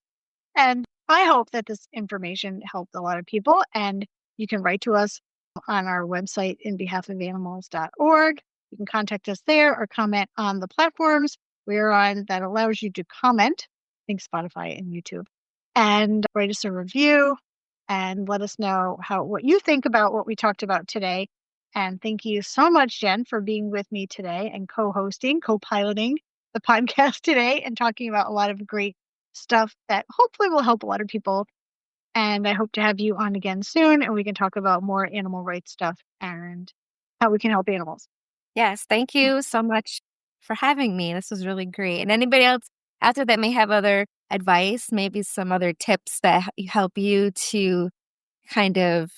A: And I hope that this information helped a lot of people. And you can write to us on our website, inbehalfofanimals.org. You can contact us there or comment on the platforms we're on that allows you to comment. I think Spotify and YouTube. And write us a review and let us know what you think about what we talked about today. And thank you so much, Jen, for being with me today and co-hosting, co-piloting the podcast today and talking about a lot of great stuff that hopefully will help a lot of people. And I hope to have you on again soon and we can talk about more animal rights stuff and how we can help animals.
B: Yes, thank you so much for having me. This was really great. And anybody else out there that may have other advice, maybe some other tips that help you to kind of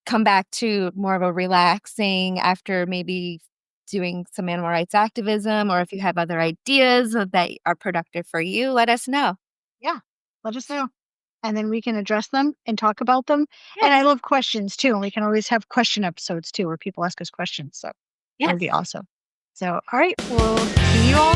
B: come back to more of a relaxing after maybe doing some animal rights activism, or if you have other ideas that are productive for you, let us know.
A: Yeah, let us know. And then we can address them and talk about them. And I
B: Yes.
A: love questions too. And we can always have question episodes too where people ask us questions. So that would be
B: Yes.
A: awesome. So, all right, we'll see you all